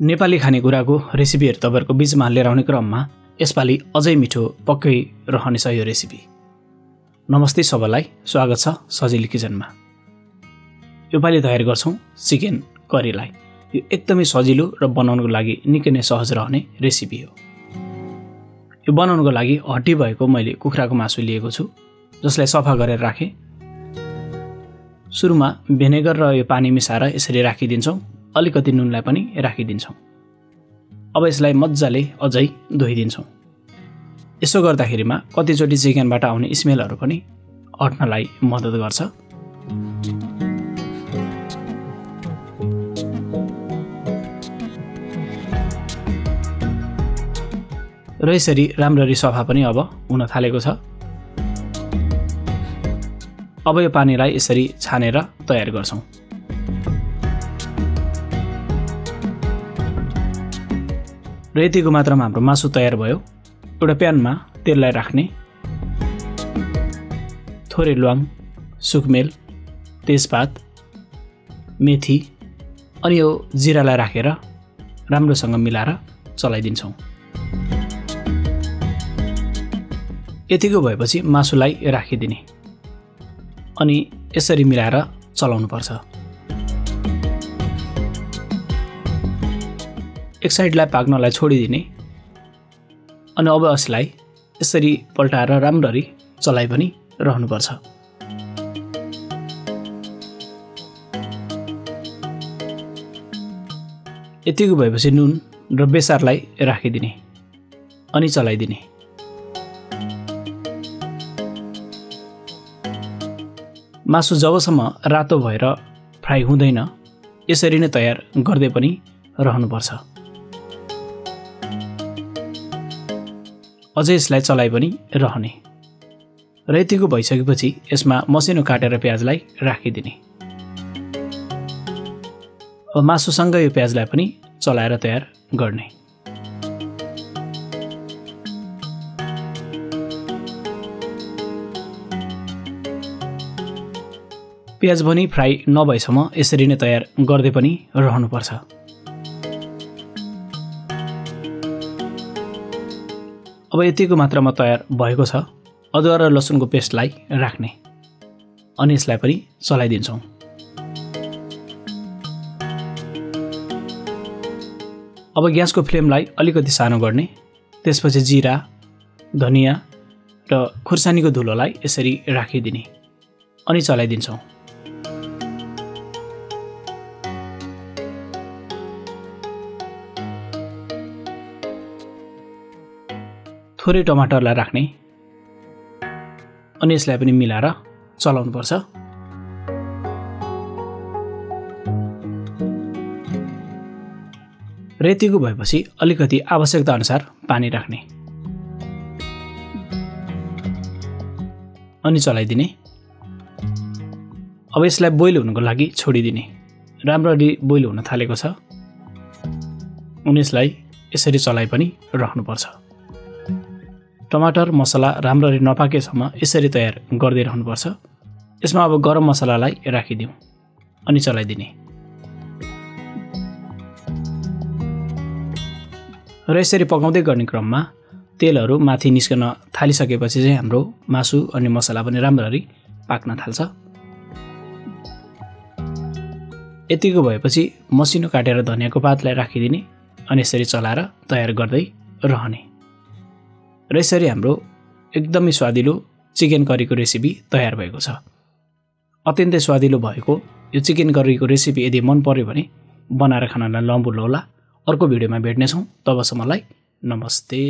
नेपाली खानेकुराको रेसिपीहरू तपाईहरुको बीचमा लिएर आउने क्रममा यसपालि अझै मिठो पक्कै रहनेछ यो रेसिपी। नमस्ते सबैलाई, स्वागत छ सजिलो किचनमा। यो पालि तयार गर्छौं चिकन करीलाई। यो एकदमै सजिलो र बनाउनको लागि निकै नै सहज रहने रेसिपी हो। यो बनाउनको लागि हड्डी भएको मैले कुखुराको मासु लिएको छु, जसलाई सफा गरेर राखे। सुरुमा भिनेगर र यो पानी मिसाएर यसरी राखिदिन्छौं। अलिकति नुनलाई पनि राखिदिन्छौं। अब यसलाई मज्जाले अझै धोइदिन्छौं। यसो गर्दाखेरिमा कतिचोटी चिकनबाट आउने स्मेलहरू पनि हट्नलाई मद्दत गर्छ। र यसरी राम्ररी सफा पनि अब हुन थालेको छ। अब यो पानीलाई यसरी छानेर तयार गर्छौं। र यतिको मात्रामा हाम्रो मासु तयार भयो। एउटा प्यानमा तेललाई राख्ने, थोरै ल्वाङ, सुकमेल, तेजपात, मेथी अनि यो जिरालाई राखेर राम्रोसँग मिलाएर चलाइदिन्छौँ। यतिको भएपछि मासुलाई राखिदिने अनि यसरी मिलाएर चलाउनुपर्छ। एक साइडलाई पाक्नलाई छोडिदिने अनि अब यसलाई यसरी पल्टाएर राम्ररी चलाइ पनि रहनुपर्छ। यतिको भएपछि नुन र बेसारलाई राखिदिने अनि चलाइदिने। मासु जबसम्म रातो भएर फ्राई हुँदैन यसरी नै तयार गर्दै पनि रहनुपर्छ। अझै यसलाई चलाइ पनि रहने। र यतिको भइसकेपछि यसमा मसिनो काटेर प्याजलाई राखिदिने। अब मासुसँग यो प्याजलाई पनि चलाएर तयार गर्ने। प्याज पनि फ्राई नभएसम्म यसरी नै तयार गर्दै पनि रहनुपर्छ। अब यतिको मात्रामा तयार भएको छ। अदुवा र लसुनको पेस्टलाई राख्ने अनि यसलाई पनि चलाइदिन्छौँ। अब ग्यासको फ्लेमलाई अलिकति सानो गर्ने, त्यसपछि जिरा, धनियाँ र खुर्सानीको धुलोलाई यसरी राखिदिने अनि चलाइदिन्छौँ। थोरै टमाटरलाई राख्ने अनि यसलाई पनि मिलाएर चलाउनुपर्छ। र यतिको भएपछि अलिकति आवश्यकता अनुसार पानी राख्ने अनि चलाइदिने। अब यसलाई बोइल हुनको लागि छोडिदिने। राम्ररी बोइल हुन थालेको छ अनि यसलाई यसरी चलाइ पनि राख्नुपर्छ। टमाटर मसला राम्ररी नपाकेसम्म यसरी तयार गर्दै रहनुपर्छ। यसमा अब गरम मसलालाई राखिदिउँ अनि चलाइदिने। र यसरी पकाउँदै गर्ने क्रममा तेलहरू माथि निस्कन थालिसकेपछि चाहिँ हाम्रो मासु अनि मसला पनि राम्ररी पाक्न थाल्छ। यतिको भएपछि मसिनो काटेर धनियाँको पातलाई राखिदिने अनि यसरी चलाएर तयार गर्दै रहने। र यसरी हाम्रो एकदमै स्वादिलो चिकन करीको रेसिपी तयार भएको छ। अत्यन्तै स्वादिलो भएको यो चिकन करीको रेसिपी यदि मन पर्यो भने बनाएर खानलाई नभुल्नुहोला। अर्को भिडियोमा भेट्नेछौँ। तबसम्मलाई नमस्ते।